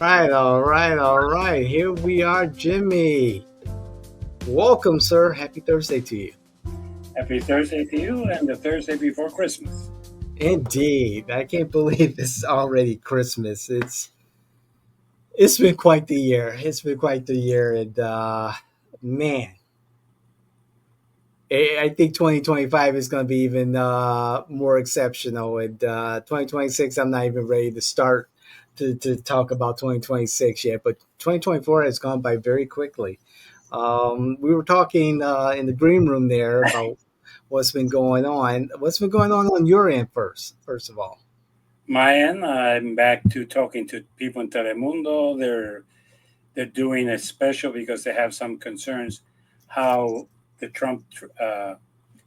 All right. Here we are, Jimmy. Welcome, sir. Happy Thursday to you. Happy Thursday to you and the Thursday before Christmas. Indeed. I can't believe it's already Christmas. It's been quite the year. It's been quite the year. And man, I think 2025 is going to be even more exceptional. And 2026, I'm not even ready to start to talk about 2026 yet. But 2024 has gone by very quickly. We were talking in the green room there about what's been going on. What's been going on your end first of all? My end, I'm back to talking to people in Telemundo. They're doing a special because they have some concerns how the Trump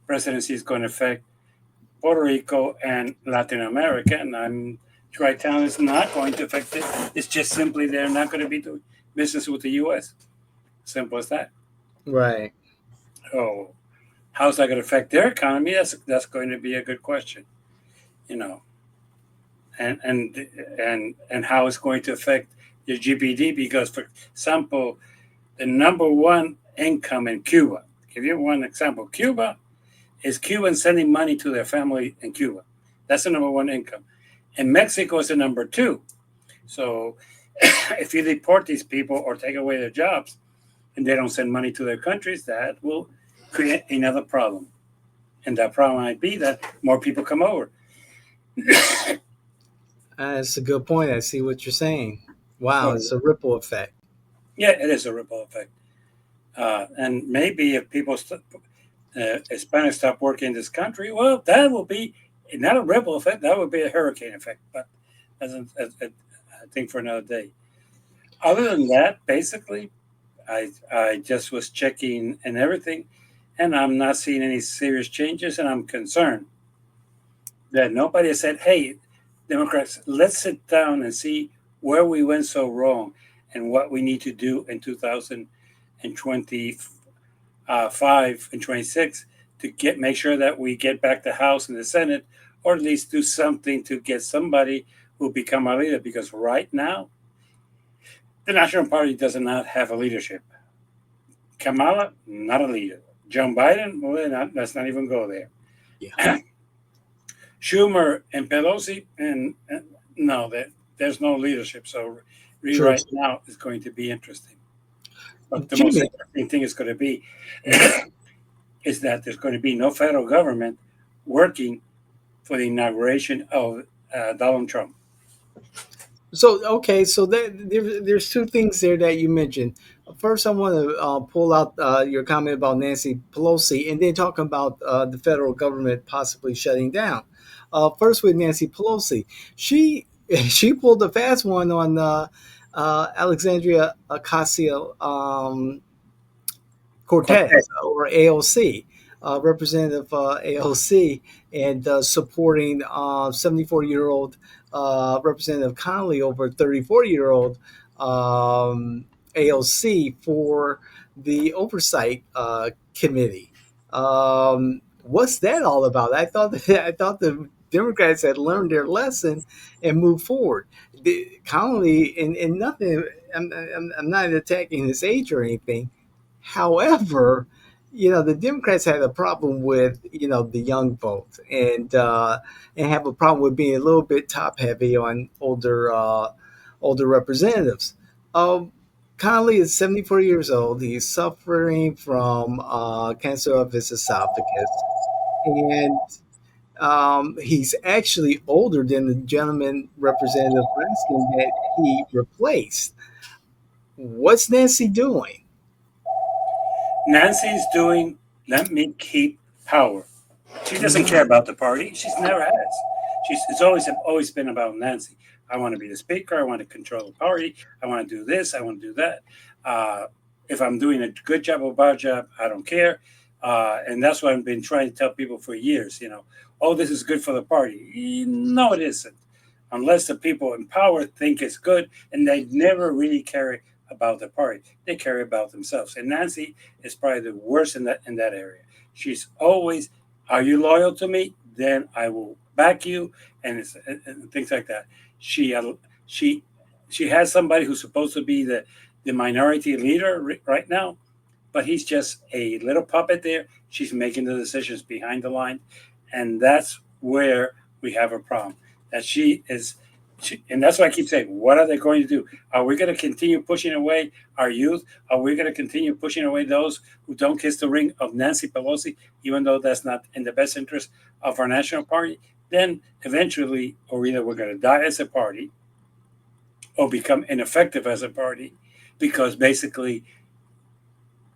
presidency is going to affect Puerto Rico and Latin America. And I'm trying to tell them it's not going to affect it. It's just simply they're not going to be doing business with the U.S. Simple as that. Right. So how's that going to affect their economy? That's going to be a good question. You know, and how it's going to affect your GPD because, for example, the number one income in Cuba. Give you one example. Cuba is Cubans sending money to their family in Cuba. That's the number one income. And Mexico is the number two. So if you deport these people or take away their jobs and they don't send money to their countries, that will create another problem. And that problem might be that more people come over. That's a good point. I see what you're saying. Wow, So it's a ripple effect. yeah, it is a ripple effect. And maybe if Hispanics stop working in this country, well, that will be not a ripple effect. That would be a hurricane effect. But I think for another day. Other than that, basically, I just was checking and everything, and I'm not seeing any serious changes, and I'm concerned that nobody has said, "Hey, Democrats, let's sit down and see where we went so wrong and what we need to do in 2025 and 26 to make sure that we get back the House and the Senate, or at least do something to get somebody who become a leader. Because right now, the National Party does not have a leadership. Kamala, not a leader. Joe Biden, well, let's not even go there. Yeah. Schumer and Pelosi, and no, there's no leadership. So True. right now is going to be interesting. But the most Jimmy. interesting thing is going to be Mhm. is that there's going to be no federal government working for the inauguration of Donald Trump. So okay, so there's two things there that you mentioned. First, I want to pull out your comment about Nancy Pelosi, and then talk about the federal government possibly shutting down. First, with Nancy Pelosi, she she pulled a fast one on Alexandria Ocasio Cortez. Cortez or AOC, Representative AOC, and supporting 74-year-old Representative Connolly over 34-year-old AOC for the oversight committee. What's that all about? I thought the Democrats had learned their lesson and moved forward. Connolly, and nothing. I'm not attacking his age or anything. However, the Democrats had a problem with the young vote, and have a problem with being a little bit top heavy on older representatives. Connolly is 74 years old. He's suffering from cancer of his esophagus, and he's actually older than the gentleman, Representative Raskin, that he replaced. What's Nancy doing? Nancy's doing let me keep power. She doesn't care about the party. She's never has. It's always been about Nancy. I want to be the speaker. I want to control the party. I want to do this. I want to do that. Uh, if I'm doing a good job or bad job, I don't care. And that's what I've been trying to tell people for years. Oh, this is good for the party. No, it isn't. Unless the people in power think it's good, and they never really care about the party. They care about themselves. And Nancy is probably the worst in that area. She's always, are you loyal to me? Then I will back you, and things like that. She She has somebody who's supposed to be the minority leader right now, but he's just a little puppet there. She's making the decisions behind the line, and that's where we have a problem. That she is, and that's why I keep saying, what are they going to do? Are we going to continue pushing away our youth? Are we going to continue pushing away those who don't kiss the ring of Nancy Pelosi, even though that's not in the best interest of our national party? Then eventually, or either we're going to die as a party or become ineffective as a party because basically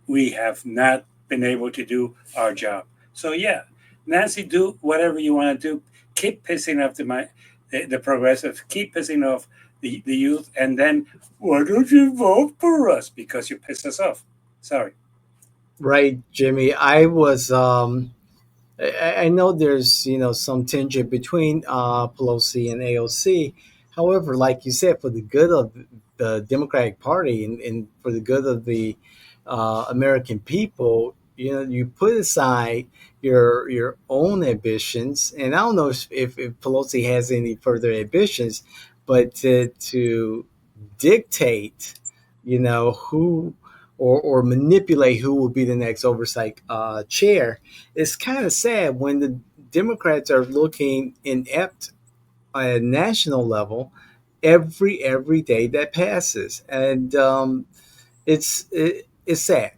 we have not been able to do our job. So yeah, Nancy, do whatever you want to do. Keep pissing off the progressive. Keep pissing off the youth, and then why don't you vote for us because you pissed us off? Sorry. Right, Jimmy. I know there's some tension between Pelosi and AOC. However, like you said, for the good of the Democratic Party and for the good of the American people, you put aside your own ambitions. And I don't know if Pelosi has any further ambitions, but to dictate, who or manipulate who will be the next oversight chair. It's kind of sad when the Democrats are looking inept at a national level every day that passes, and it's sad.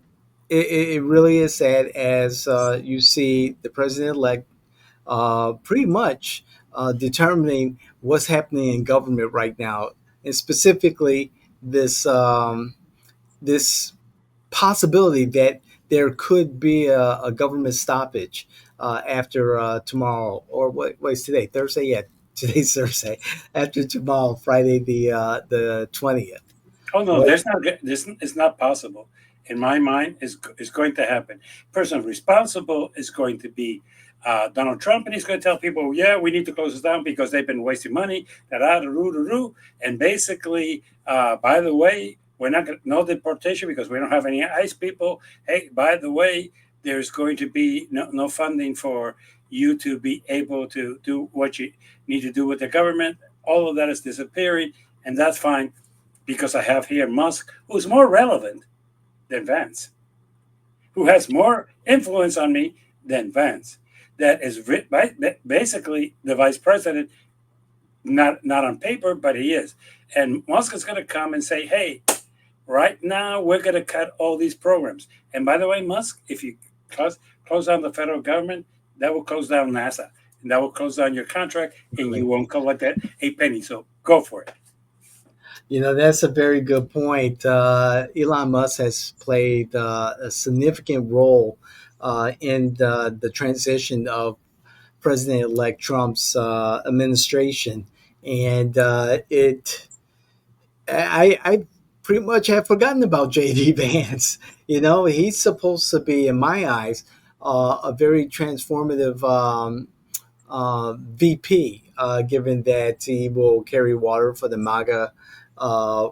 It really is sad as you see the president elect pretty much determining what's happening in government right now, and specifically this this possibility that there could be a government stoppage after tomorrow, or what is today? Thursday? Yeah, today's Thursday. After tomorrow, Friday the 20th. Oh no, What? there's not. This is not possible. In my mind, is going to happen. Person responsible is going to be Donald Trump, and he's going to tell people, "Yeah, we need to close this down because they've been wasting money." Da da da da da. And basically, by the way, we're not going to no deportation because we don't have any ICE people. Hey, by the way, there's going to be no funding for you to be able to do what you need to do with the government. All of that is disappearing, and that's fine because I have here Musk, who's more relevant than Vance, who has more influence on me than Vance. That is basically the vice president, not on paper, but he is. And Musk is going to come and say, "Hey, right now we're going to cut all these programs." And by the way, Musk, if you close down the federal government, that will close down NASA, and that will close down your contract, and you Really? won't collect that a penny. So go for it. That's a very good point. Elon Musk has played a significant role in the transition of President-elect Trump's administration, and I pretty much have forgotten about JD Vance. He's supposed to be, in my eyes, a very transformative VP, given that he will carry water for the MAGA uh,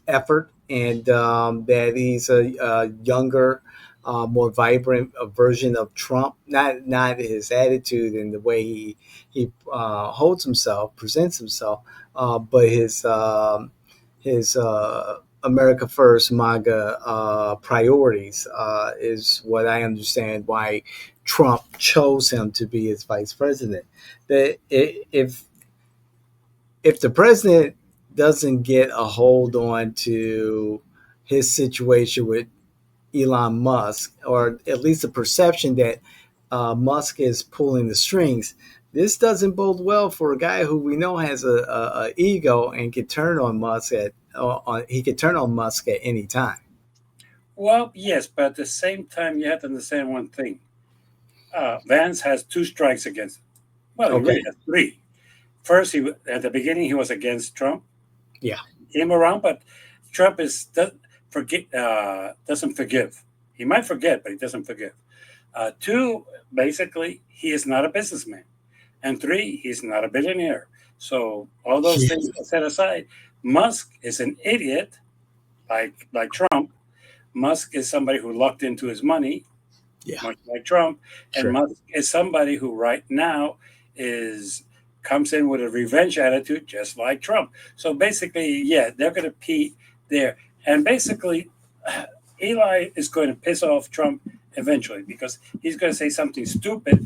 effort, and that he's a younger, more vibrant version of Trump. Not his attitude and the way he holds himself, presents himself, but his America First MAGA priorities is what I understand why Trump chose him to be his vice president. That if the president doesn't get a hold on to his situation with Elon Musk, or at least the perception that Musk is pulling the strings, this doesn't bode well for a guy who we know has a ego and can turn on Musk he could turn on Musk at any time. Well, yes, but at the same time, you have to understand one thing. Vance has two strikes against him. Well, he Okay. really has three. First, at the beginning he was against Trump. Yeah. He came around, but Trump doesn't forgive. He might forget, but he doesn't forgive. Two, basically, he is not a businessman, and three, he's not a billionaire. So all those Yeah. things set aside, Musk is an idiot, like Trump. Musk is somebody who lucked into his money, Yeah. much like Trump, and Sure. Musk is somebody who right now is comes in with a revenge attitude, just like Trump. So basically, yeah, they're going to pee there. And basically, Eli is going to piss off Trump eventually because he's going to say something stupid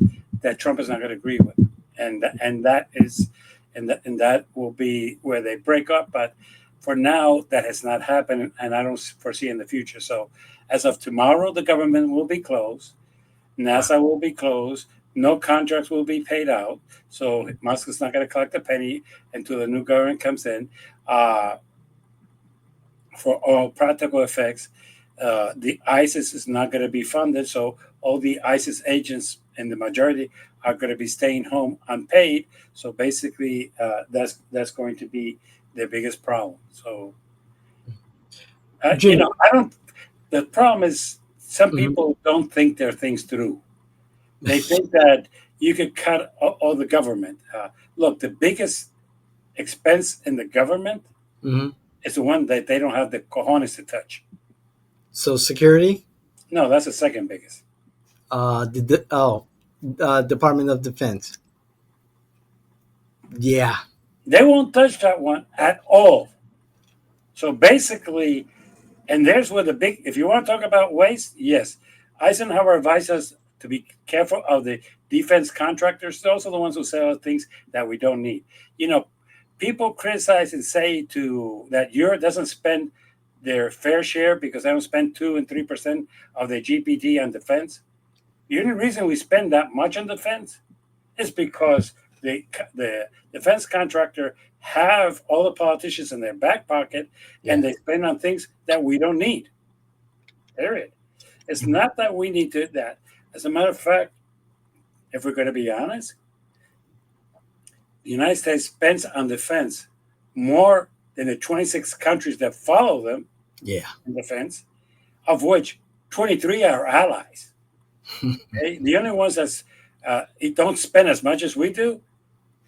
that Trump is not going to agree with, and that is, and that will be where they break up. But for now, that has not happened, and I don't foresee in the future. So, as of tomorrow, the government will be closed. NASA will be closed. No contracts will be paid out. So Musk is not going to collect a penny until the new government comes in. Uh, for all practical effects, the ISIS is not going to be funded. So all the ISIS agents, and the majority, are going to be staying home unpaid. So basically, that's going to be the biggest problem. So Jimmy. I don't. The problem is some Mhm. people don't think their things through. They think that you could cut all the government. Look, the biggest expense in the government Mhm. is the one that they don't have the cojones to touch. So security, No, that's the second biggest. Department of Defense. Yeah. They won't touch that one at all. So basically, and there's where the big, if you want to talk about waste, yes. Eisenhower advised us to be careful of the defense contractors. Those are the ones who sell things that we don't need. You know, people criticize and say to that Europe doesn't spend their fair share because they don't spend 2 and 3% of their GPD on defense. The only reason we spend that much on defense is because the defense contractor have all the politicians in their back pocket, Yeah. and they spend on things that we don't need. Period. It's Mhm. not that we need to that. As a matter of fact, if we're going to be honest, the United States spends on defense more than the 26 countries that follow them Yeah. in defense, of which 23 are allies. Okay? The only ones that don't spend as much as we do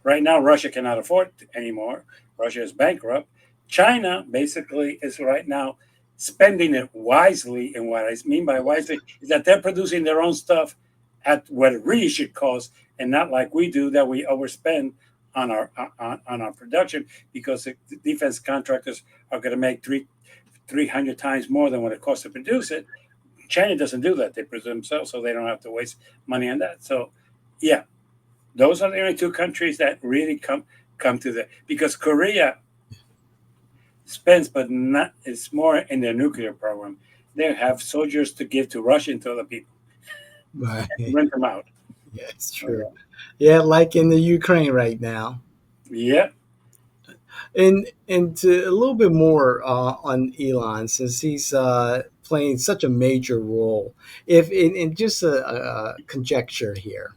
right now, Russia cannot afford it anymore. Russia is bankrupt. China basically is right now spending it wisely. And what I mean by wisely is that they're producing their own stuff at what it really should cost, and not like we do that we overspend on our production because the defense contractors are going to make 300 times more than what it costs to produce it. China doesn't do that; they produce themselves, so they don't have to waste money on that. So, yeah, those are the only two countries that really come to the because Korea spends, but not it's more in their nuclear program. They have soldiers to give to Russia and to other people and Right. rent them out. Yeah, it's true. So, Yeah, like in the Ukraine right now. yeah, And to a little bit more on Elon, since he's playing such a major role. If in just a conjecture here,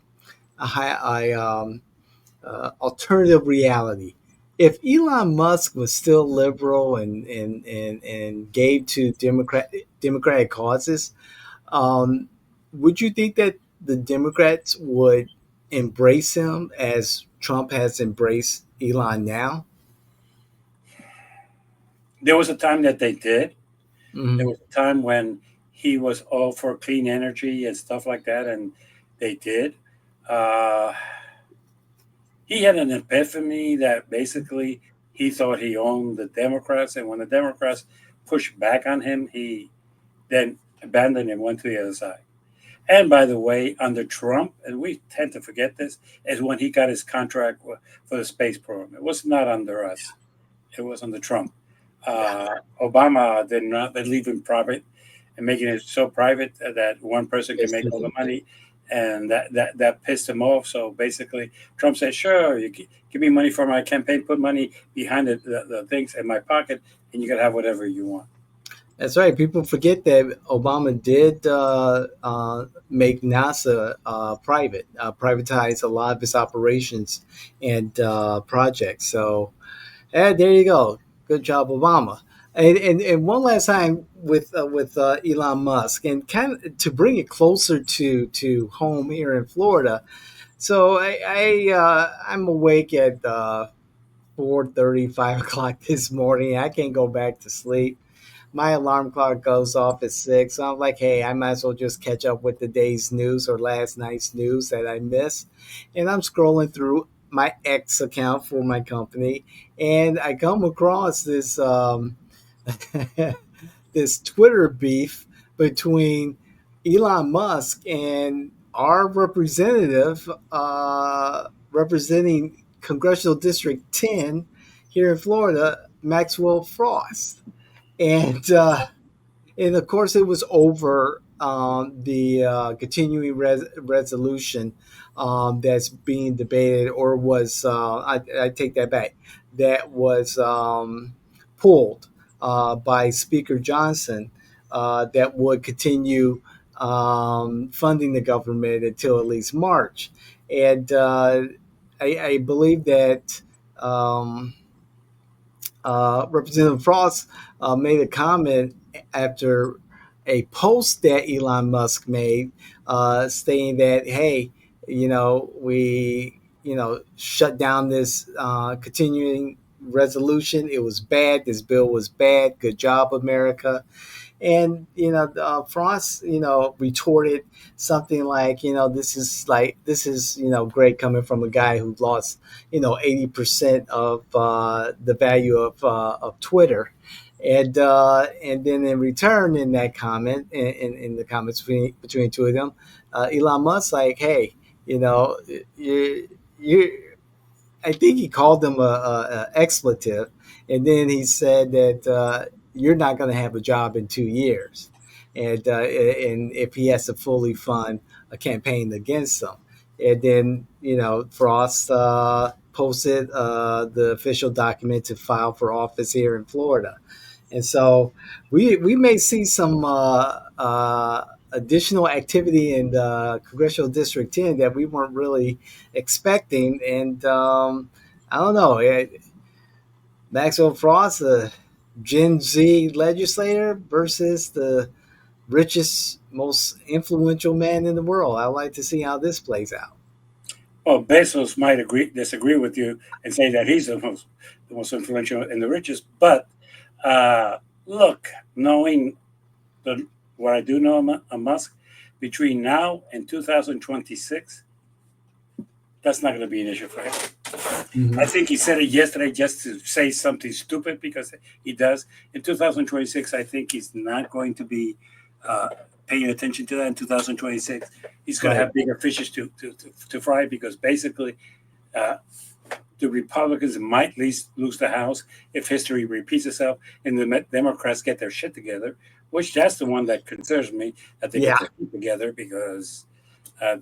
alternative reality. If Elon Musk was still liberal and gave to democratic causes, um, would you think that the Democrats would embrace him as Trump has embraced Elon now? there was a time that they did. There Hmm. was a time when he was all for clean energy and stuff like that, and they did. Uh, he had an epiphany that basically he thought he owned the Democrats, and when the Democrats pushed back on him, he then abandoned and went to the other side. And by the way, under Trump, and we tend to forget this, is when he got his contract for the space program. It was not under us; it was under Trump. Yeah. Obama did not leave him private and making it so private that one person can make all the money, and that pissed him off. So basically, Trump said, "Sure, you give me money for my campaign, put money behind the things in my pocket, and you can have whatever you want." That's right. People forget that Obama did make NASA private, privatize a lot of its operations and projects. So, there you go. Good job, Obama. And one last time with Elon Musk, and kind of to bring it closer to home here in Florida. So I'm awake at 4:30, 5 o'clock this morning. I can't go back to sleep. My alarm clock goes off at 6. So I'm like, hey, I might as well just catch up with the day's news or last night's news that I missed. And I'm scrolling through. my X account for my company, and I come across this this Twitter beef between Elon Musk and our representative representing Congressional District 10 here in Florida, Maxwell Frost. And of course, it was over the continuing resolution that's being debated, or was I take that back, that was pulled by Speaker Johnson, that would continue funding the government until at least March, and I believe that. Representative Frost made a comment after a post that Elon Musk made, stating that, hey, we, shut down this continuing resolution. It was bad. This bill was bad. Good job, America. And Frost, retorted something like, this is great coming from a guy who lost 80% of the value of Twitter. And then in return, in that comment, in the comments between two of them, Elon Musk like, hey, you I think he called them a expletive, and then he said that you're not going to have a job in 2 years, and if he has to fully fund a campaign against them, and then Frost posted the official document to file for office here in Florida, and so we may see some additional activity in the Congressional District 10 that we weren't really expecting. And I don't know, Maxwell Frost, a Gen Z legislator versus the richest, most influential man in the world. I'd like to see how this plays out. Well, Bezos might disagree with you and say that he's the most influential and the richest. But look, knowing the, what I do know of Musk, between now and 2026, that's not going to be an issue for him. Mm-hmm. I think he said it yesterday just to say something stupid because he does. In 2026, I think he's not going to be uh, paying attention to that. In 2026, he's going to Right. have bigger fishes to fry because basically uh, the Republicans might lose the House if history repeats itself and the Democrats get their shit together, which that's the one that concerns me, that they get Yeah. their shit together because, uh,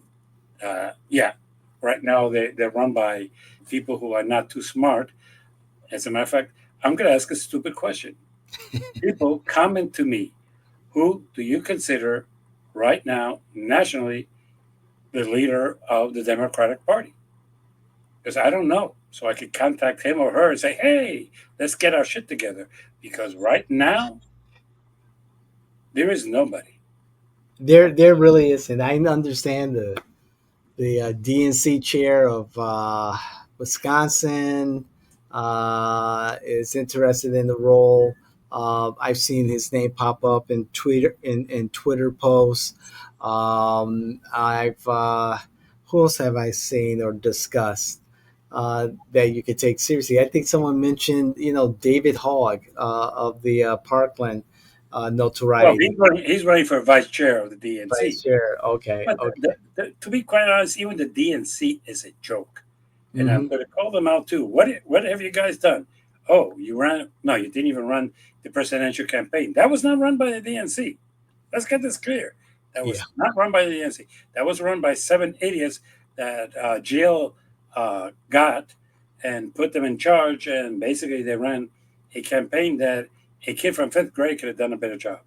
yeah, right now they're run by people who are not too smart. As a matter of fact, I'm going to ask a stupid question. People, comment to me. Who do you consider right now, nationally, the leader of the Democratic Party? Because I don't know. So I could contact him or her and say, hey, let's get our shit together. Because right now, there is nobody. There really is, and I understand the DNC chair of Wisconsin is interested in the role. I've seen his name pop up in Twitter posts. I've Who else have I seen or discussed that you could take seriously? I think someone mentioned David Hogg of the Parkland Well, notoriety he's running for vice chair of the DNC. vice chair. Okay, But okay. to be quite honest, even the DNC is a joke. And I'm Hmm. going to call them out too. What have you guys done? Oh, you ran? No, you didn't even run the presidential campaign. That was not run by the DNC. Let's get this clear. That Yeah. was not run by the DNC. That was run by seven idiots that jail got and put them in charge. And basically, they ran a campaign that a kid from fifth grade could have done a better job.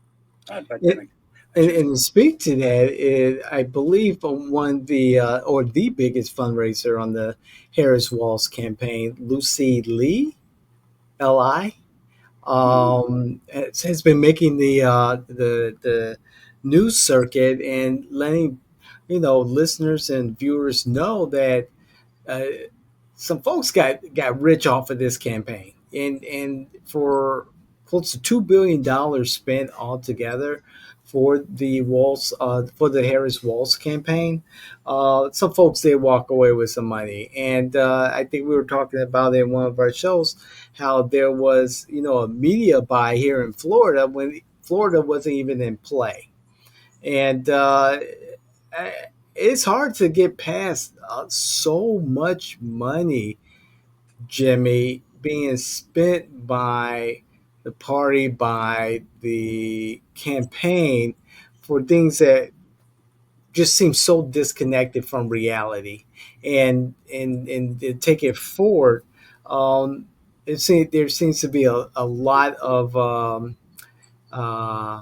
But then I should. And to speak to that, I believe one of the or the biggest fundraiser on the Harris Walls campaign, Lucy Lee, Li, has been making the news circuit and letting listeners and viewers know that uh, some folks got rich off of this campaign, and for close to $2 billion spent altogether for the Walz for the Harris Walz campaign. Some folks did walk away with some money, and I think we were talking about it in one of our shows how there was a media buy here in Florida when Florida wasn't even in play, and it's hard to get past so much money, Jimmy, being spent by the party, by the campaign for things that just seem so disconnected from reality. And to take it forward, um, there seems to be a lot of uh,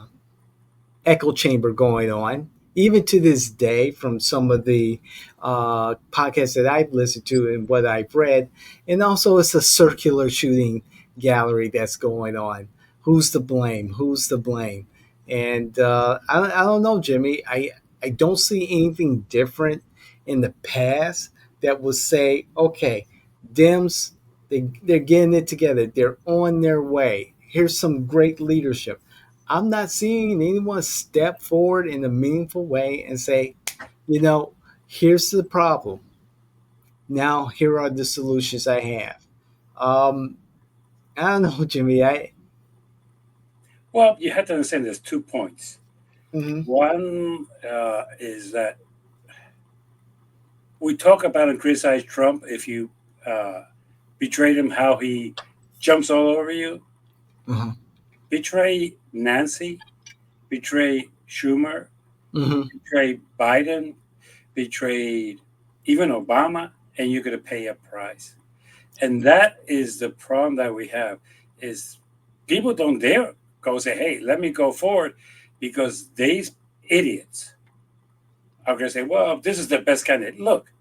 echo chamber going on, even to this day, from some of the podcasts that I've listened to and what I've read. And also, it's a circular shooting gallery that's going on. Who's to blame? Who's to blame? And I don't know, Jimmy. I don't see anything different in the past that will say, okay, Dems, they're getting it together. They're on their way. Here's some great leadership. I'm not seeing anyone step forward in a meaningful way and say, you know, here's the problem. Now here are the solutions I have. Um, I don't know, Jimmy. Well, you have to understand there's 2 points. Mhm. One is that we talk about and criticize Trump if you uh, betrayed him, how he jumps all over you. Uh-huh. Betray Nancy, betray Schumer, Mhm. betray Biden, betrayed even Obama, and you're going to pay a price. And that is the problem that we have is people don't dare go say, hey, let me go forward because these idiots are going to say, well, this is the best candidate. Look,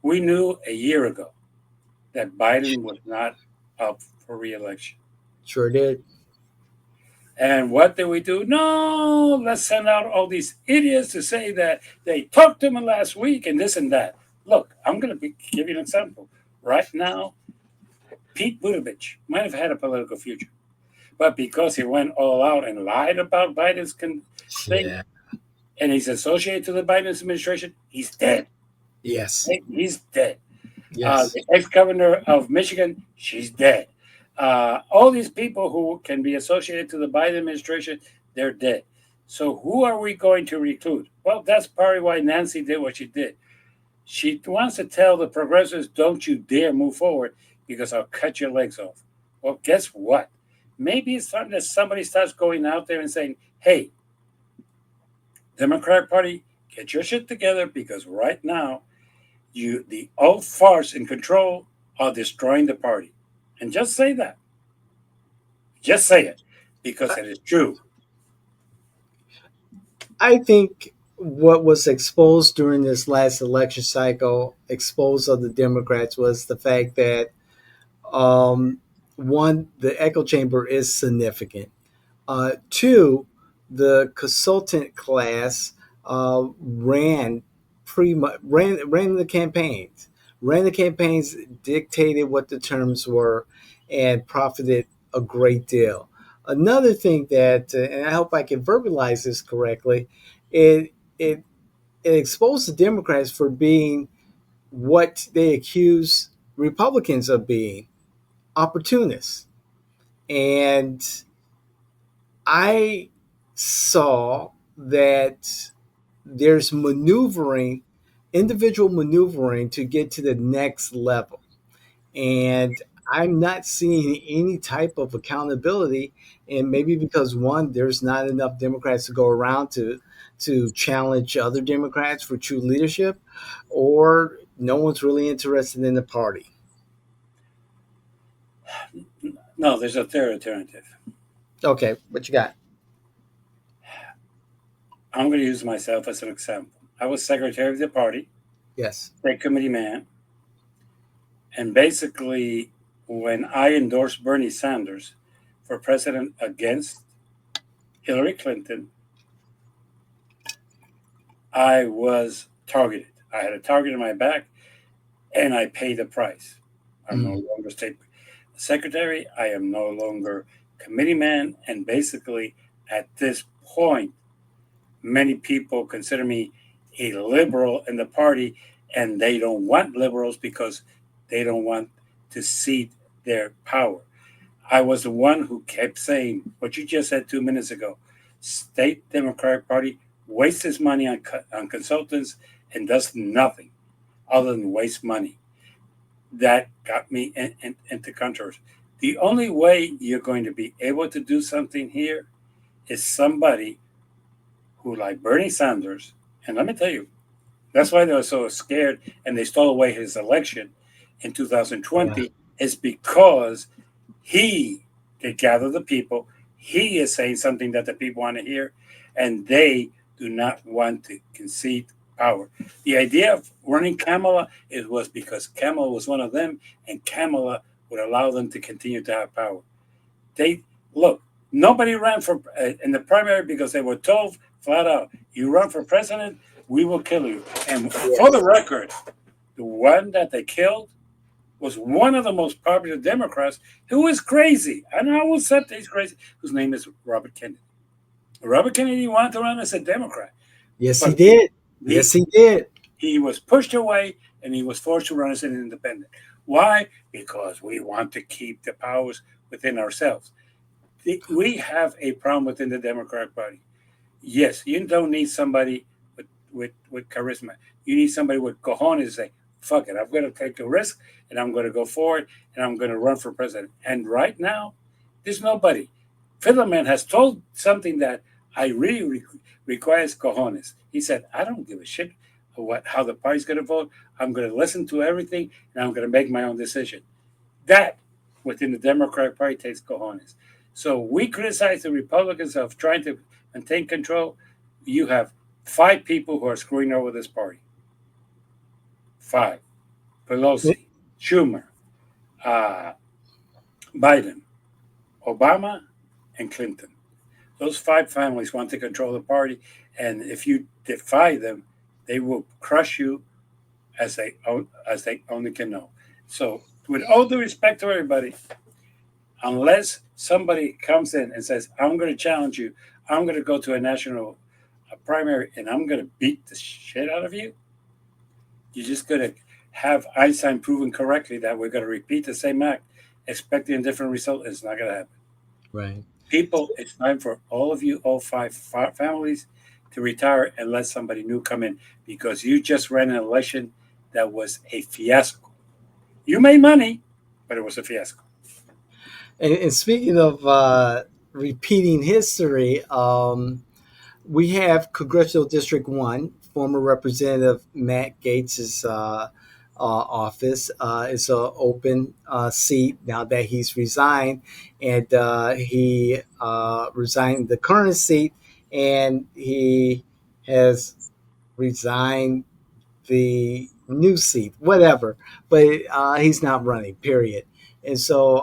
we knew a year ago that Biden was not up for reelection. Sure did. And what did we do? No, let's send out all these idiots to say that they talked to him last week and this and that. Look, I'm going to give you an example. Right now, Pete Buttigieg might have had a political future, but because he went all out and lied about Biden's thing, Yeah. and he's associated to the Biden administration, he's dead. Yes. Right? He's dead. Yes. The ex-governor of Michigan, she's dead. All these people who can be associated to the Biden administration, they're dead. So who are we going to recruit? Well, that's partly why Nancy did what she did. She wants to tell the progressives, don't you dare move forward because I'll cut your legs off. Well, guess what? Maybe it's time that somebody starts going out there and saying, hey, Democratic Party, get your shit together because right now, the old farts in control are destroying the party. And just say that. Just say it because it is true. I think what was exposed during this last election cycle, exposed of the Democrats, was the fact that um, one, the echo chamber is significant. Two, the consultant class ran the campaigns, dictated what the terms were, and profited a great deal. Another thing that, and I hope I can verbalize this correctly, it it it exposed the Democrats for being what they accuse Republicans of being, opportunists. And I saw that there's maneuvering, individual maneuvering to get to the next level. And I'm not seeing any type of accountability. And maybe because one, there's not enough Democrats to go around to challenge other Democrats for true leadership, or no one's really interested in the party. No, there's a third alternative. Okay, what you got? I'm going to use myself as an example. I was secretary of the party, Yes. state committee man, and basically, when I endorsed Bernie Sanders for president against Hillary Clinton, I was targeted. I had a target in my back, and I paid the price. I'm no Mhm. longer state secretary. I am no longer committee man. And basically, at this point, Many people consider me a liberal in the party, and they don't want liberals because they don't want to cede their power. I was the one who kept saying what you just said 2 minutes ago. State Democratic Party wastes its money on consultants and does nothing other than waste money. That got me into controversy. The only way you're going to be able to do something here is somebody who, like Bernie Sanders, and let me tell you, that's why they were so scared and they stole away his election in Yeah. 2020, is because he could gather the people. He is saying something that the people want to hear, and they do not want to concede power. The idea of running Kamala it was because Kamala was one of them, and Kamala would allow them to continue to have power. They look. Nobody ran for in the primary because they were told flat out, "You run for president, we will kill you." And for the Yes. record, the one that they killed was one of the most popular Democrats who is crazy. And I will accept he's crazy, whose name is Robert Kennedy. Robert Kennedy wanted to run as a Democrat, Yes, he but did. he, Yes, he did. he was pushed away and he was forced to run as an independent. Why? Because we want to keep the powers within ourselves. We have a problem within the Democratic Party. Yes, you don't need somebody with charisma. You need somebody with cojones to say, fuck it, I'm going to take a risk and I'm going to go forward and I'm going to run for president. And right now, there's nobody. Fiddlerman has told something that I really requires cojones. He said, I don't give a shit how the party's going to vote. I'm going to listen to everything and I'm going to make my own decision. That within the Democratic Party takes cojones. So we criticize the Republicans of trying to maintain control. You have five people who are screwing over this party. Five: Pelosi, Schumer, uh, Biden, Obama, and Clinton. Those five families want to control the party, and if you defy them, they will crush you as they only can know. So, with all due respect to everybody, unless somebody comes in and says, "I'm going to challenge you," I'm going to go to a national primary and I'm going to beat the shit out of you, you're just going to have Einstein proven correctly that we're going to repeat the same act, expecting a different result. It's not going to happen. Right. People, it's time for all of you, all five families, to retire and let somebody new come in because you just ran an election that was a fiasco. You made money, but it was a fiasco. And speaking of repeating history, we have Congressional District 1, former Representative Matt Gates' office. It's an open seat now that he's resigned, and he resigned the current seat, and he has resigned the new seat, whatever. But he's not running, period. And so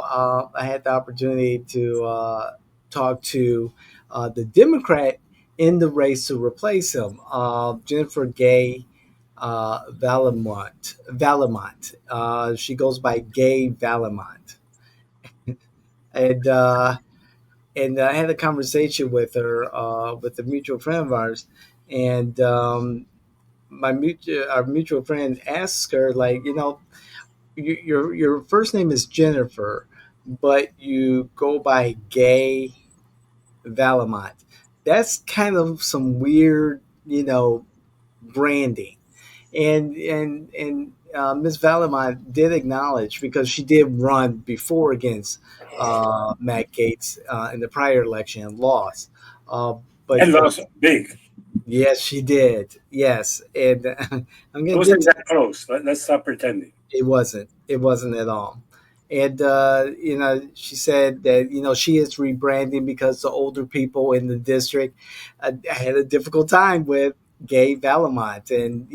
I had the opportunity to talk to the Democrat in the race to replace him, Jennifer Gay Valamont. She goes by Gay Valamont. And I had a conversation with her, with a mutual friend of ours, and our mutual friend asks her, like, your first name is Jennifer, but you go by Gay Valamont. That's kind of some weird, branding. And Miss Valamont did acknowledge, because she did run before against Matt Gates in the prior election and lost. And But lost big. yes, she did. Yes, and I'm It gonna give wasn't that close. Let's stop pretending. It wasn't. It wasn't at all. And she said that she is rebranding because the older people in the district had a difficult time with Gay Valamont and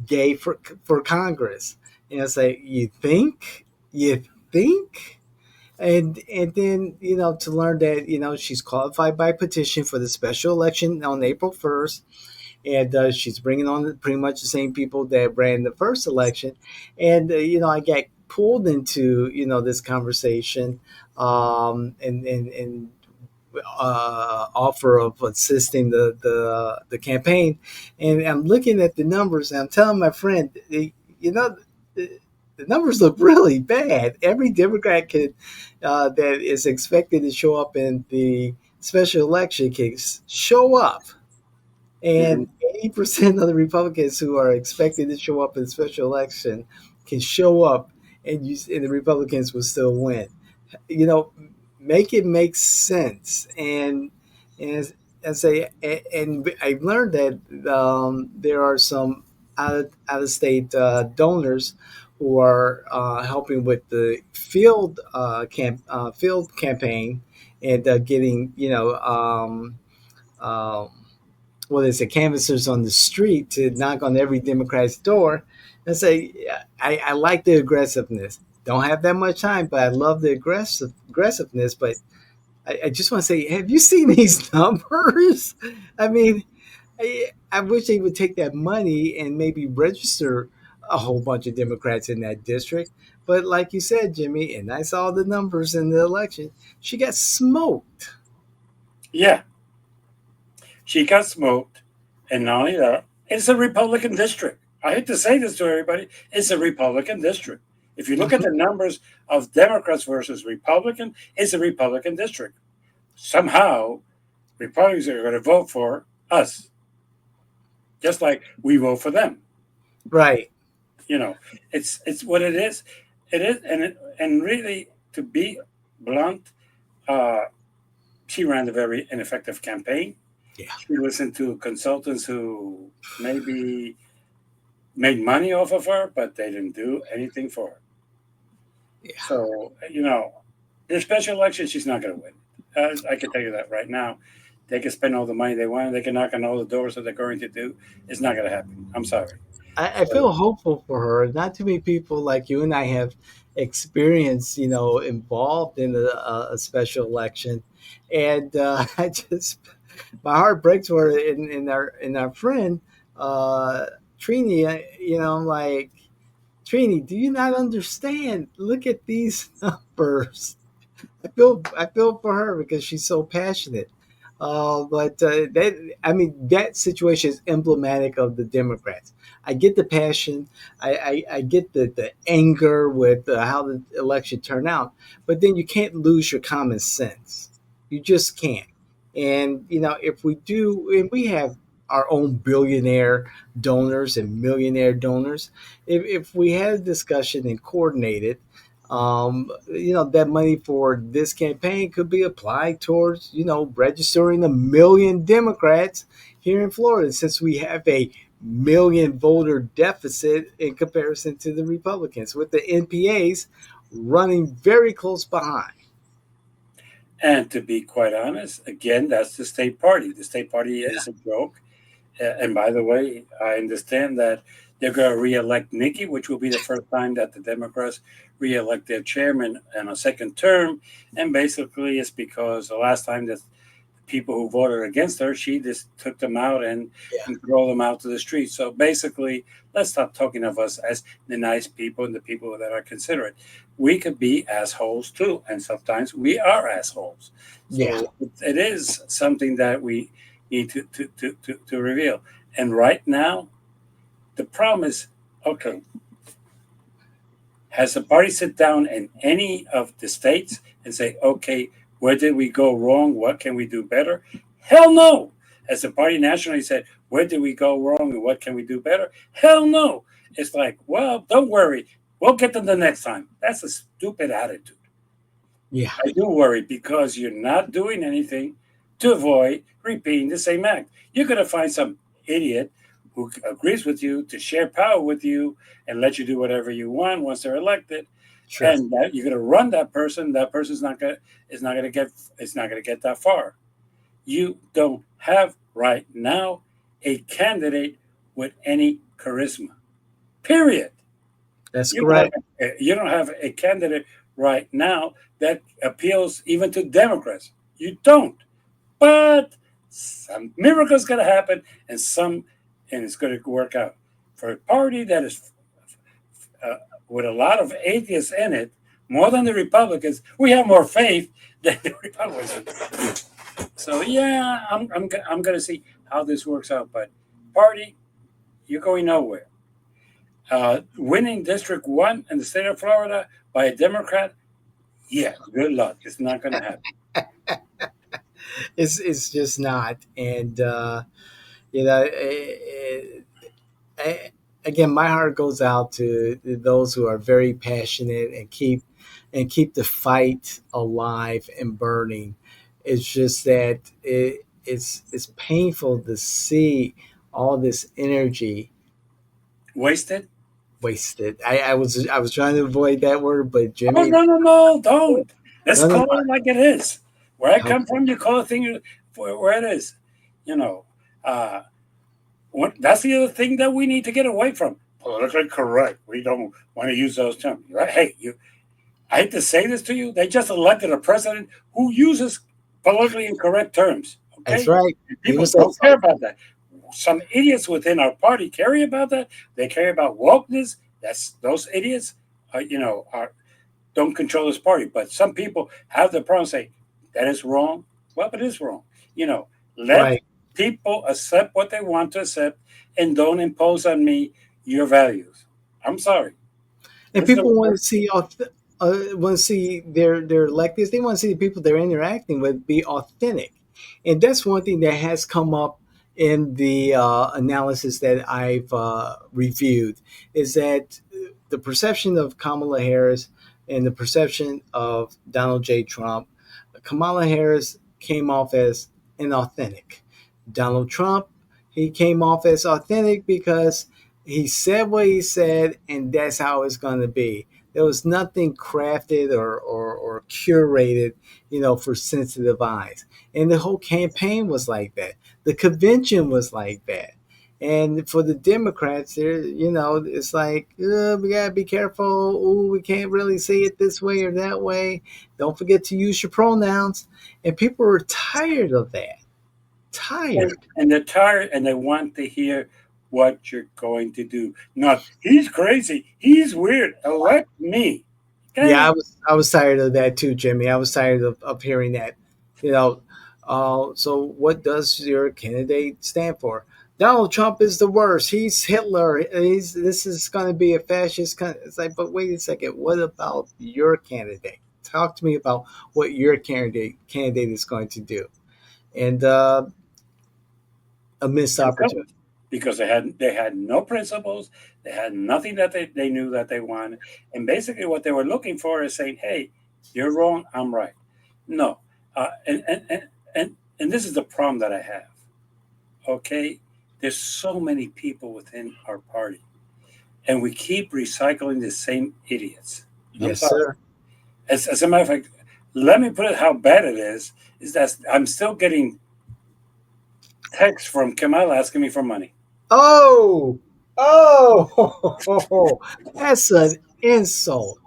gay for Congress. And I say, you think, and then to learn that she's qualified by petition for the special election on April 1st, and she's bringing on pretty much the same people that ran the first election. And I got pulled into this conversation, and offer of assisting the campaign, and I'm looking at the numbers, and I'm telling my friend, you know. The numbers look really bad. Every Democrat that is expected to show up in the special election can show up, Mm-hmm. and 80% of the Republicans who are expected to show up in the special election can show up, and the Republicans will still win. You know, make it make sense. And say, and I've learned that there are some out of state donors who are helping with the field campaign, and getting, um, what is it, canvassers on the street to knock on every Democrat's door and say, "Yeah, I like the aggressiveness. Don't have that much time, but I love the aggressiveness." But I just want to say, have you seen these numbers? I mean, I wish they would take that money and maybe register a whole bunch of Democrats in that district. But like you said, Jimmy, and I saw the numbers in the election, she got smoked. Yeah, she got smoked, and not only that, it's a Republican district. I hate to say this to everybody, it's a Republican district. If you look at the numbers of Democrats versus Republican, it's a Republican district. Somehow, Republicans are going to vote for us, just like we vote for them. Right. You know, it's what it is. It is, and really, to be blunt, uh, she ran a very ineffective campaign. Yeah. She listened to consultants who maybe made money off of her, but they didn't do anything for her. Yeah. So, the special election, she's not going to win. I can tell you that right now. They can spend all the money they want. They can knock on all the doors that they're going to do. It's not going to happen. I'm sorry. I So, feel hopeful for her. Not too many people like you and I have experience, involved in a special election, and I just, my heart breaks for her in our friend uh, Trini. I'm like, Trini, do you not understand? Look at these numbers. I feel for her because she's so passionate. But that situation is emblematic of the Democrats. I get the passion. I get the anger with how the election turned out, but then you can't lose your common sense. You just can't. And if we do, and we have our own billionaire donors and millionaire donors, if we had a discussion and coordinated, that money for this campaign could be applied towards, registering 1 million Democrats here in Florida, since we have a million voter deficit in comparison to the Republicans, with the NPAs running very close behind. and to be quite honest, again, that's the state party. The state party Yeah. is a joke. And by the way, I understand that they're going to reelect Nikki, which will be the first time that the Democrats reelect their chairman in a second term. And basically, it's because the last time that people who voted against her, she just took them out Yeah. and throw them out to the street. So basically, let's stop talking of us as the nice people and the people that are considerate. We could be assholes too, and sometimes we are assholes. Yeah. So it is something that we need to reveal. And right now, the problem is, okay, has the party sit down in any of the states and say, okay, where did we go wrong? What can we do better? Hell no. Has the party nationally said, where did we go wrong and what can we do better? Hell no. It's like, well, don't worry. We'll get them the next time. That's a stupid attitude. Yeah. I do worry because you're not doing anything to avoid repeating the same act. You're going to find some idiot who agrees with you to share power with you and let you do whatever you want once they're elected, Sure. and that you're going to run that person. That person's not going is not going to get it's not going to get that far. You don't have right now a candidate with any charisma. Period. That's You don't have correct. you don't have a candidate right now that appeals even to Democrats. You don't. But some miracle's going to happen, and it's going to work out for a party that is uh, with a lot of atheists in it, more than the Republicans. We have more faith than the Republicans. So yeah, I'm going to see how this works out. But party, you're going nowhere. Winning District 1 in the state of Florida by a Democrat, yeah, good luck. It's not going to happen. It's just not, and you know, I, again, my heart goes out to those who are very passionate and keep the fight alive and burning. It's just that it's painful to see all this energy Wasted? wasted. I was trying to avoid that word, but Oh, Jimmy, no, no, no, don't. Let's none of call it like it is. Where I my come from, you call a thing for where it is. You know, uh, that's the other thing that we need to get away from. Politically correct. We don't want to use those terms. Right? Hey, I hate to say this to you. They just elected a president who uses politically incorrect terms. that's Okay? right. And He people was saying don't care something. about that. Some idiots within our party care about that. They care about wokeness. That's those idiots. Are don't control this party. But some people have the problem say that is wrong. Well, it is wrong. You know, let Right. people accept what they want to accept and don't impose on me your values. I'm sorry. And This is the people want to worst. see want to see their electeds. They want to see the people they're interacting with be authentic, and that's one thing that has come up in the analysis that I've reviewed is that the perception of Kamala Harris and the perception of Donald J. Trump. Kamala Harris came off as inauthentic. Donald Trump, he came off as authentic because he said what he said, and that's how it's going to be. There was nothing crafted or curated, for sensitive eyes. And the whole campaign was like that. The convention was like that. And for the Democrats, it's like, we got to be careful. Ooh, we can't really say it this way or that way. Don't forget to use your pronouns. And people are tired of that. Tired. And they're tired and they want to hear what you're going to do. Not he's crazy, he's weird. Elect me. Yeah, Okay. I was tired of that too, Jimmy. I was tired of hearing that. You know, so what does your candidate stand for? Donald Trump is the worst. He's Hitler. This is going to be a fascist. It's like, but wait a second. What about your candidate? Talk to me about what your candidate is going to do. And a missed And tell them. opportunity. Because they had no principles, they had nothing that they knew that they wanted. And basically what they were looking for is saying, hey, you're wrong, I'm right. No. And this is the problem that I have. Okay? There's so many people within our party. And we keep recycling the same idiots. I'm Yes, sorry. sir. As a matter of fact, let me put it how bad it is that I'm still getting texts from Kemal asking me for money. Oh, oh, that's an insult.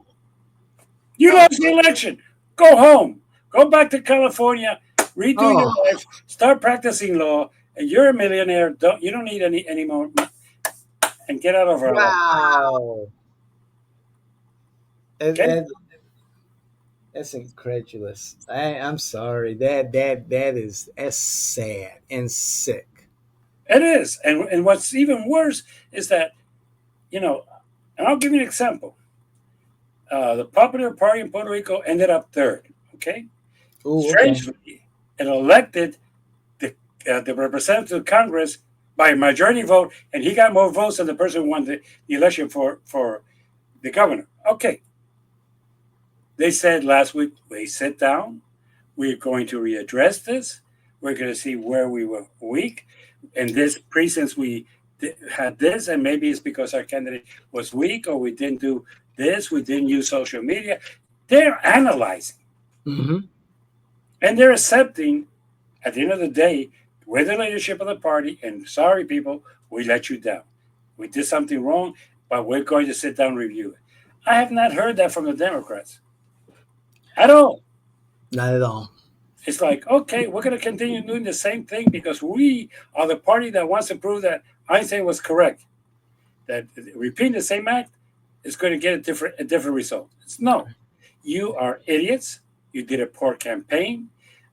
You Oh, lost the election. Go home. Go back to California. Redo your oh, life. Start practicing law. And you're a millionaire. You don't need any more. And get out of our life. wow. That, Okay. that, that's incredulous. I'm sorry. That's sad and sick. It is. And what's even worse is that you know. And I'll give you an example. The Popular Party in Puerto Rico ended up third. Okay. Oh, okay. Strangely, it elected the representative of Congress by a majority vote, and he got more votes than the person who won the election for the governor. Okay, they said last week, we sit down, we're going to readdress this, we're going to see where we were weak. In this precincts, we had this, and maybe it's because our candidate was weak or we didn't do this, we didn't use social media. They're analyzing Hmm. and they're accepting at the end of the day, we're the leadership of the party, and sorry, people, we let you down. We did something wrong, but we're going to sit down and review it. I have not heard that from the Democrats at all. Not at all. It's like, okay, we're going to continue doing the same thing because we are the party that wants to prove that Einstein was correct. That repeating the same act is going to get a different result. It's no. You are idiots. You did a poor campaign.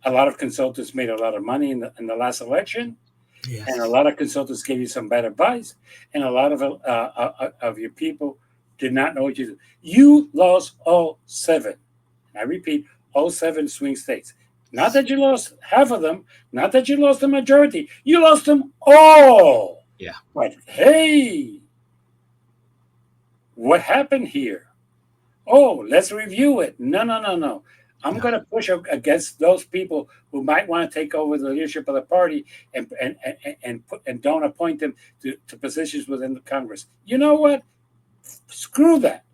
A lot of consultants made a lot of money in the last election, and a Yes. lot of consultants gave you some bad advice, and a lot of your people did not know what you do. You lost all seven. I repeat, all seven swing states. Not that you lost half of them, not that you lost the majority. You lost them all. Yeah. But hey, what happened here? Oh, let's review it. No, no, no, no. I'm No. going to push against those people who might want to take over the leadership of the party and don't appoint them to positions within the Congress. You know what? Screw that.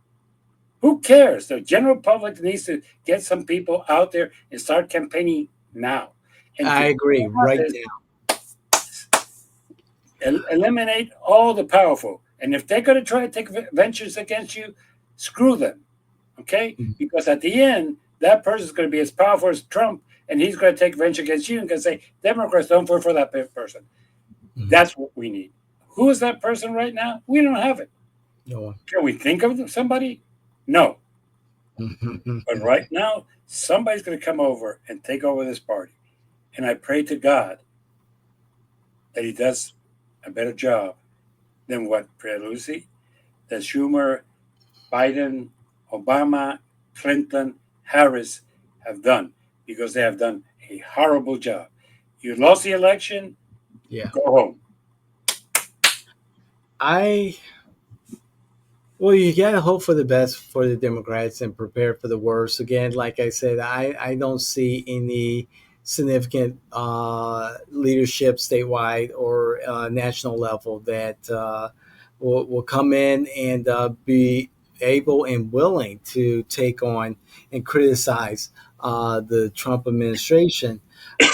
Who cares? The general public needs to get some people out there and start campaigning now. And I to agree. Right is now. eliminate all the powerful. And if they're going to try to take ventures against you, screw them. Okay? Mhm. Because at the end, that person is going to be as powerful as Trump, and he's going to take venture against you and going to say, Democrats don't vote for that person. Mhm. That's what we need. Who is that person right now? We don't have it. No one. Can we think of somebody? No. But Mhm. right now, somebody's going to come over and take over this party. And I pray to God that he does a better job than what Pelosi, that Schumer, Biden, Obama, Clinton, Harris have done, because they have done a horrible job. You lost the election, Yeah. go home. I Well, you gotta hope for the best for the Democrats and prepare for the worst. Again, like I said, I don't see any significant leadership statewide or national level that will come in and be able and willing to take on and criticize the Trump administration.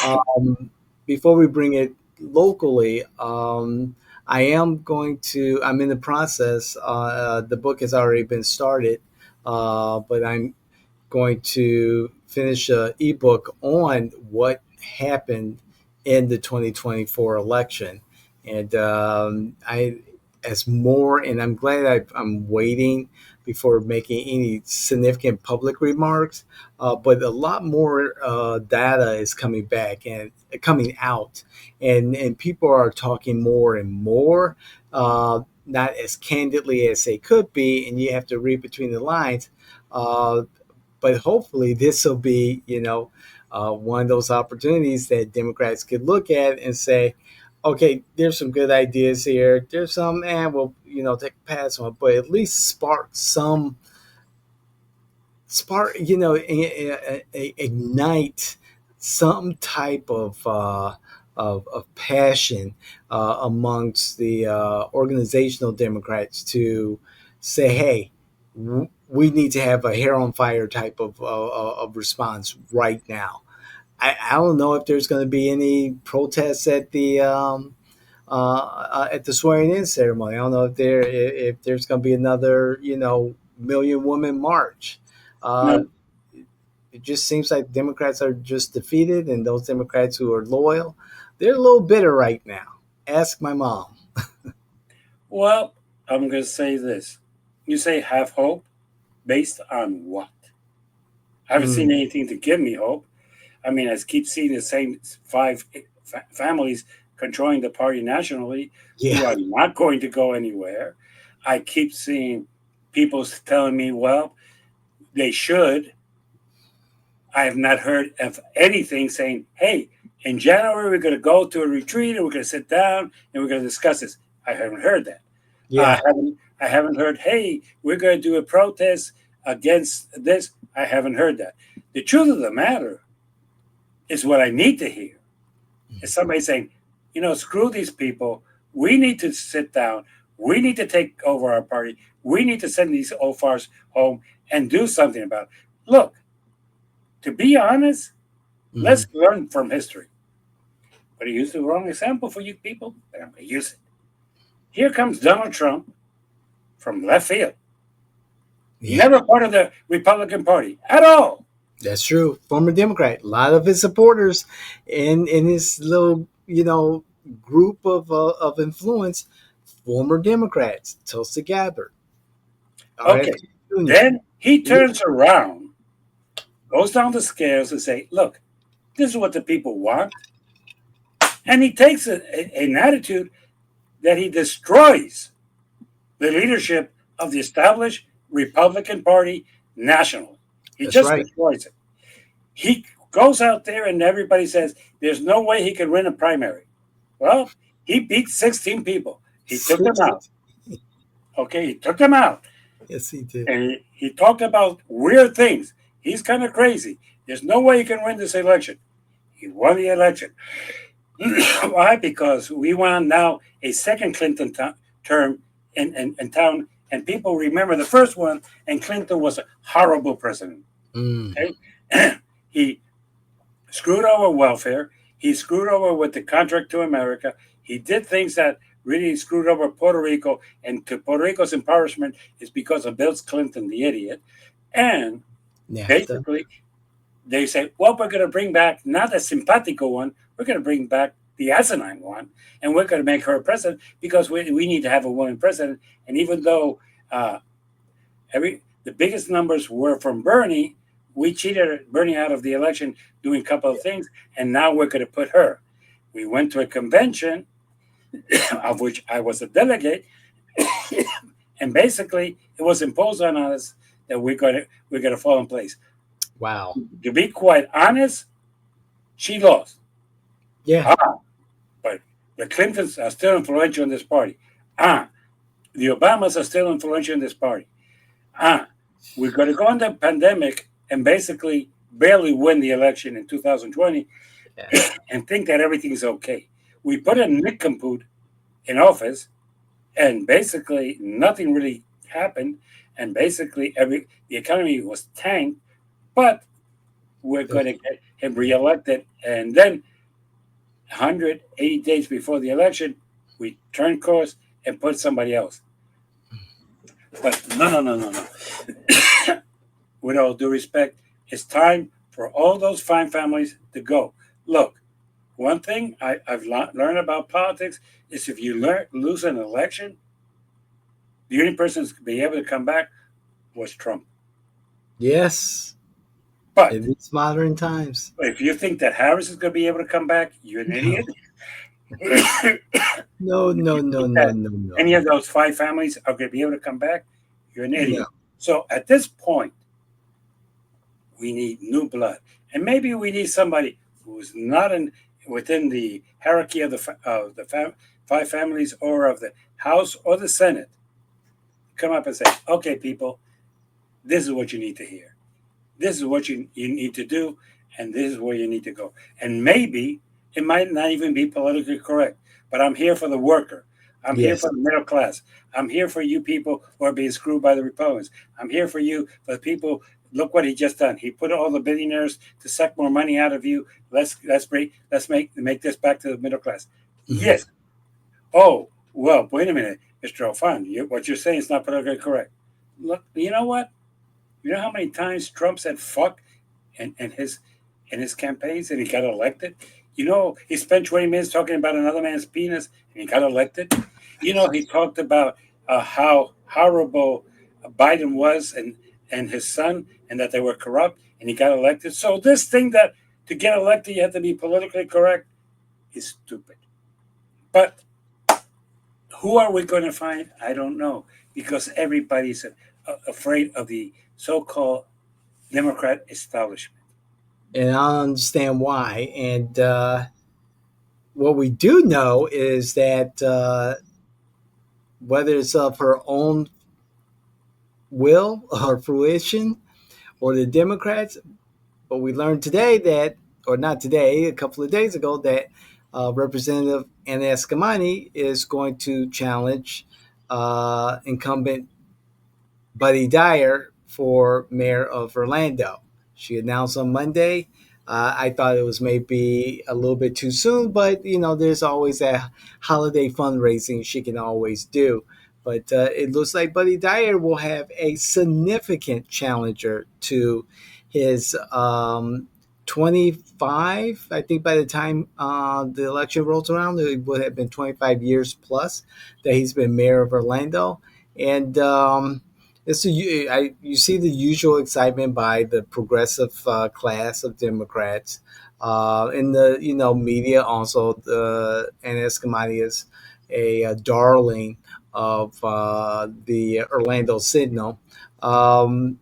Um, Before we bring it locally, I'm in the process. The book has already been started, but I'm going to finish an ebook on what happened in the 2024 election. And and I'm glad I'm waiting before making any significant public remarks. But a lot more data is coming back and coming out, and people are talking more and more, not as candidly as they could be, and you have to read between the lines. Uh, but hopefully, this will be, one of those opportunities that Democrats could look at and say, okay, there's some good ideas here. There's some, and we'll, take a pass on, but at least ignite some type of passion amongst the organizational Democrats to say, hey, we need to have a hair on fire type of response right now. I don't know if there's going to be any protests at the swearing in ceremony. I don't know if there's going to be another million woman march. Uh, No. it just seems like Democrats are just defeated, and those Democrats who are loyal, they're a little bitter right now. Ask my mom. Well, I'm going to say this. You say have hope based on what? I haven't seen Mm, anything to give me hope. I mean, I keep seeing the same five families controlling the party nationally who yeah, are not going to go anywhere. I keep seeing people telling me, well, they should. I have not heard of anything saying, hey, in January, we're going to go to a retreat and we're going to sit down and we're going to discuss this. I haven't heard that. yeah, I haven't heard, hey, we're going to do a protest against this. I haven't heard that. The truth of the matter is what I need to hear is somebody saying, screw these people. We need to sit down. We need to take over our party. We need to send these old farts home and do something about it. Look, to be honest, let's mhm, learn from history. But I used the wrong example for you people, but I'm going to use it. Here comes Donald Trump from left field, yeah. never part of the Republican Party at all. That's true. Former Democrat. A lot of his supporters in his little, group of influence, former Democrats. Tulsi Gabbard, Okay, RFK Jr. then he Yeah. turns around, goes down the scales and say, look, This is what the people want. And he takes an attitude that he destroys the leadership of the established Republican Party nationally. He That's just right. destroys it. He goes out there and everybody says there's no way he could win a primary. Well, he beat 16 people. He took them out. 16. Okay, he took them out. Yes, he did. And he talked about weird things. He's kind of crazy. There's no way he can win this election. He won the election. Why? Because we want now a second Clinton term in town, and people remember the first one, and Clinton was a horrible president. Mm. Okay? He screwed over welfare. He screwed over with the contract to America. He did things that really screwed over Puerto Rico, and to Puerto Rico's empowerment is because of Bill Clinton, the idiot. And NAFTA. basically, they say, well, we're going to bring back not the simpatico one, we're going to bring back the asinine one, and we're going to make her president because we need to have a woman president. And even though the biggest numbers were from Bernie, we cheated Bernie out of the election doing a couple of things, and now we're going to put her. We went to a convention of which I was a delegate, and basically it was imposed on us that we're going to fall in place. Wow. To be quite honest, she lost. Yeah. But the Clintons are still influential in this party. The Obamas are still influential in this party. We're going to go into the pandemic and basically barely win the election in 2020 and think that everything's okay. We put a nincompoop in office, and basically nothing really happened, and basically the economy was tanked, but we're going to get him reelected, and then 180 days before the election, we turn course and put somebody else. But no. With all due respect, it's time for all those fine families to go. Look, one thing I've learned about politics is if you lose an election, the only person who's be able to come back was Trump. Yes. But in these modern times, if you think that Harris is going to be able to come back, you're an idiot. No. Any of those five families are going to be able to come back, you're an idiot. No. So at this point, we need new blood, and maybe we need somebody who's not within the hierarchy of the five families or of the House or the Senate. Come up and say, "Okay, people, this is what you need to hear. This is what you need to do, and this is where you need to go." And maybe it might not even be politically correct, but I'm here for the worker. I'm here for the middle class. I'm here for you people who are being screwed by the Republicans. I'm here for you, for the people. Look what he just done. He put all the billionaires to suck more money out of you. Let's make this back to the middle class. Mm-hmm. Yes. Oh, well, wait a minute, Mr. Alfan. What you're saying is not politically correct. Look, you know what? You know how many times Trump said fuck in his campaigns and he got elected? You know, he spent 20 minutes talking about another man's penis and he got elected. You know, he talked about how horrible Biden was and his son and that they were corrupt and he got elected. So this thing that to get elected you have to be politically correct is stupid. But who are we going to find? I don't know, because everybody's afraid of the so-called Democrat establishment. And I understand why. And what we do know is that whether it's of her own will or fruition or the Democrats, but we learned today that, or not today, a couple of days ago, that Representative Anna Escamani is going to challenge incumbent Buddy Dyer for mayor of Orlando. She announced on Monday. I thought it was maybe a little bit too soon, but there's always that holiday fundraising she can always do. But it looks like Buddy Dyer will have a significant challenger to his 25. I think by the time the election rolls around, it would have been 25 years plus that he's been mayor of Orlando. And you see the usual excitement by the progressive class of Democrats. In the media, also and Escamilla is a darling of the Orlando Signal. Um,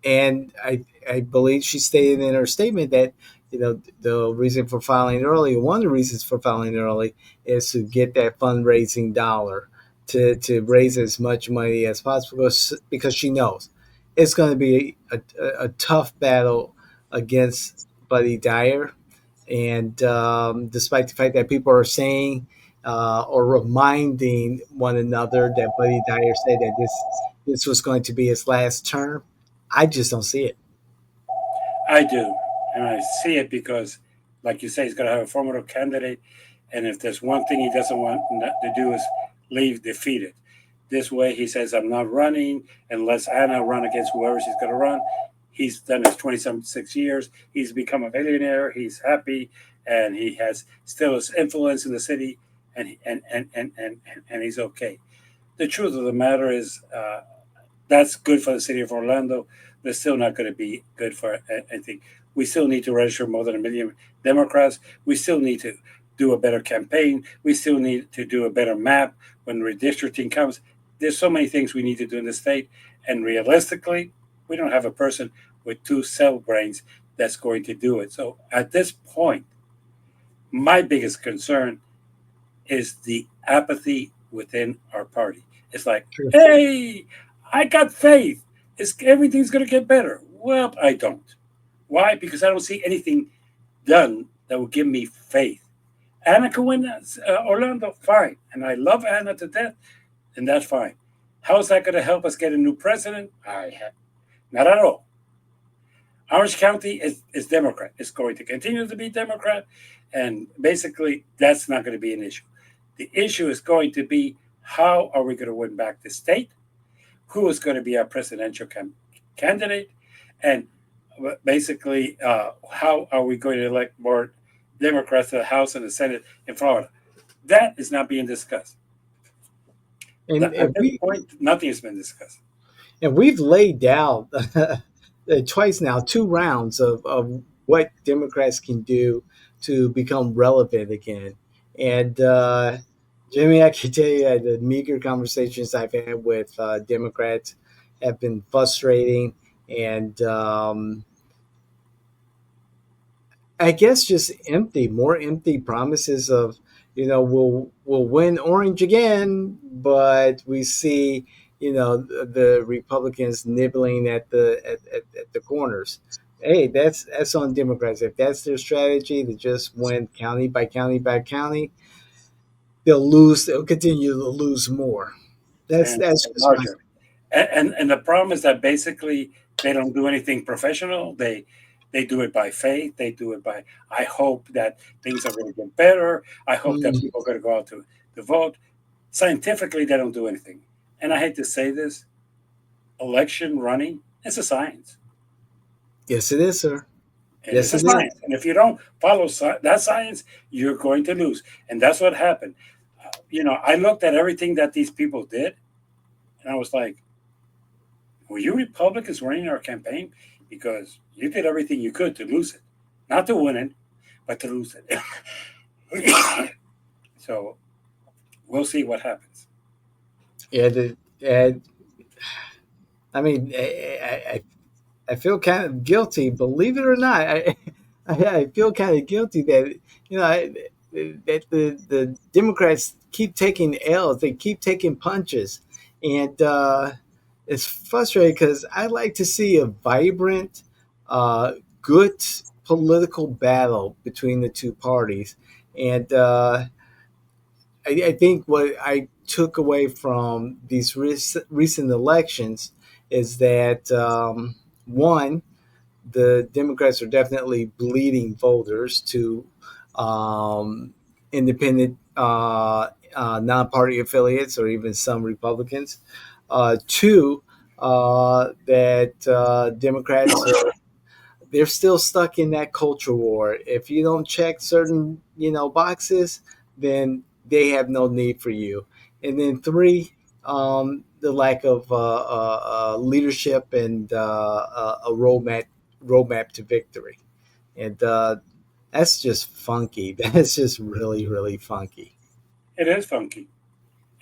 and I believe she stated in her statement that the reason for filing early, one of the reasons for filing early, is to get that fundraising dollar to raise as much money as possible because she knows it's going to be a tough battle against Buddy Dyer. And despite the fact that people are saying or reminding one another that Buddy Dyer said that this was going to be his last term, I just don't see it. I do, and I see it because, like you say, he's going to have a formidable candidate, and if there's one thing he doesn't want to do is leave defeated. This way, he says, "I'm not running unless Anna run against whoever she's going to run." He's done his 26 years. He's become a billionaire. He's happy, and he has still his influence in the city, and he's okay. The truth of the matter is, that's good for the city of Orlando, but it's still not going to be good for anything. We still need to register more than 1 million Democrats. We still need to do a better campaign. We still need to do a better map when redistricting comes. There's so many things we need to do in the state, and realistically, we don't have a person with two cell brains that's going to do it. So at this point, my biggest concern is the apathy within our party. It's like, True. hey, I got faith. Everything's going to get better. Well, I don't. Why? Because I don't see anything done that will give me faith. Anna can win Orlando, fine. And I love Anna to death, and that's fine. How's that going to help us get a new president? Not at all. Orange County is Democrat. It's going to continue to be Democrat, and basically, that's not going to be an issue. The issue is going to be how are we going to win back the state? Who is going to be our presidential candidate? And basically, how are we going to elect more Democrats to the House and the Senate in Florida? That is not being discussed. And At and this we point, nothing has been discussed. and we've laid down twice now, two rounds of what Democrats can do to become relevant again. And Jimmy, I can tell you that the meager conversations I've had with Democrats have been frustrating, and I guess just empty, more empty promises of, we'll win orange again, but we see, the Republicans nibbling at the corners. Hey, that's on Democrats. If that's their strategy to just win county by county by county, they'll lose. They'll continue to lose more. That's And just my. larger. And the problem is that basically they don't do anything professional. They do it by faith. They do it by I hope that things are going to get better. I hope that Mm, people are going to go out to vote. Scientifically, they don't do anything. And I hate to say this, election running is a science. yes, it is, sir. It is Yes, a it is. science. And if you don't follow that science, you're going to lose. And that's what happened. I looked at everything that these people did, and I was like, were you Republicans running our campaign? Because you did everything you could to lose it, not to win it, but to lose it. So we'll see what happens. Yeah, I mean, I feel kind of guilty, believe it or not. I feel kind of guilty that that the Democrats keep taking L's, they keep taking punches, and it's frustrating because I like to see a vibrant, uh, good political battle between the two parties, and I think what I took away from these recent elections is that one, the Democrats are definitely bleeding voters to independent, non-party affiliates, or even some Republicans. Two, that Democrats are they're still stuck in that culture war. If you don't check certain, boxes, then they have no need for you. And then three, the lack of leadership and a roadmap to victory. And That's just funky. That's just really, really funky. It is funky.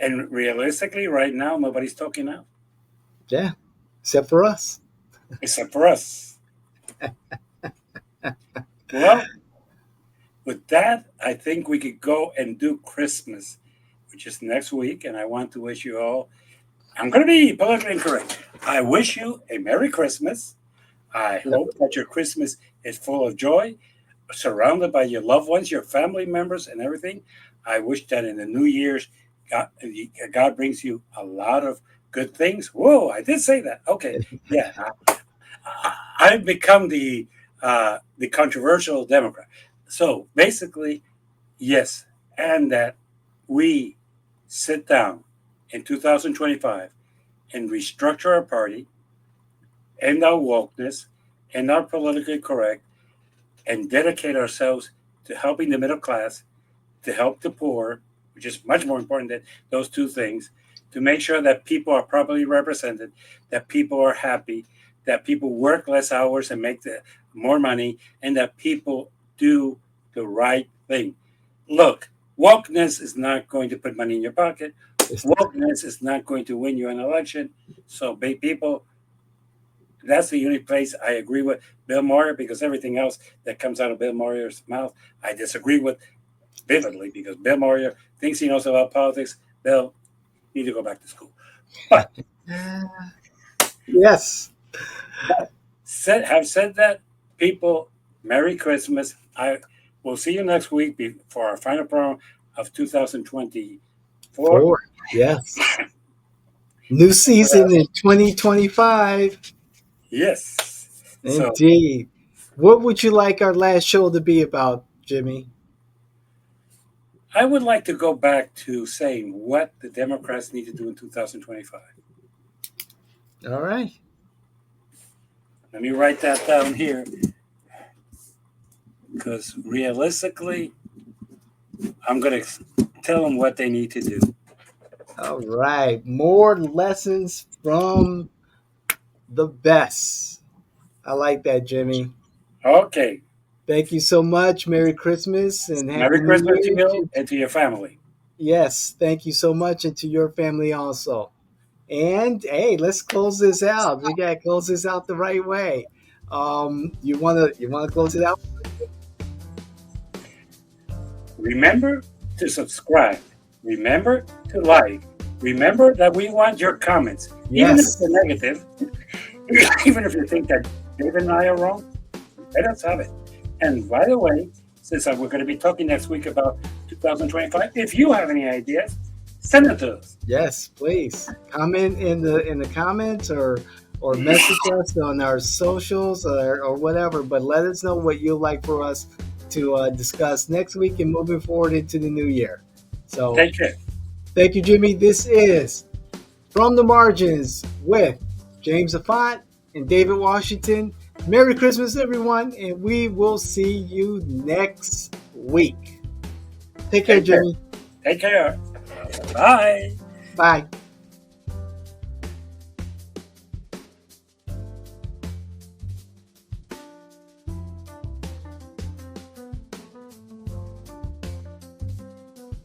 And realistically, right now, nobody's talking out Yeah, except for us. except for us. Well, with that, I think we could go and do Christmas, which is next week. And I want to wish you all, I'm going to be politically incorrect. I wish you a Merry Christmas. I hope that your Christmas is full of joy, surrounded by your loved ones, your family members, and everything. I wish that in the New Year's, God, God brings you a lot of good things. Whoa, I did say that. Okay, yeah, I've become the controversial Democrat. So basically, yes, and that we sit down in 2025 and restructure our party, end our wokeness, end our politically correct, and dedicate ourselves to helping the middle class, to help the poor, which is much more important than those two things, to make sure that people are properly represented, that people are happy, that people work less hours and make more money, and that people do the right thing. Look, wokeness is not going to put money in your pocket. It's not. Wokeness is not going to win you an election. So, people, that's the only place I agree with Bill Maher, because everything else that comes out of Bill Maher's mouth, I disagree with vividly, because Bill Maher thinks he knows about politics. Bill, you need to go back to school. But Yes. have said that, people, Merry Christmas. I will see you next week for our final program of 2024. Four. Yes. New season in 2025. Yes. So Indeed. What would you like our last show to be about, Jimmy? I would like to go back to saying what the Democrats need to do in 2025. All right. Let me write that down here, because realistically, I'm going to tell them what they need to do. All right. More lessons from the best. I like that, Jimmy. Okay. Thank you so much. Merry Christmas and Happy Merry New Christmas to Year. you and to your family. Yes, thank you so much, and to your family also. And hey, let's close this out. We gotta close this out the right way. You wanna close it out? Remember to subscribe. Remember to like. Remember that we want your comments, even if Yes, they're negative, even if you think that David and I are wrong. Let us have it. And by the way, since we're going to be talking next week about 2025, if you have any ideas, send it to us. yes, please comment in the comments, or message us on our socials, or whatever. But let us know what you'd like for us to discuss next week and moving forward into the new year. So Take care. thank you, Jimmy. This is From the Margins with James Afant and David Washington. Merry Christmas, everyone, and we will see you next week. Take care, Take care. Jimmy. Take care. Bye. Bye.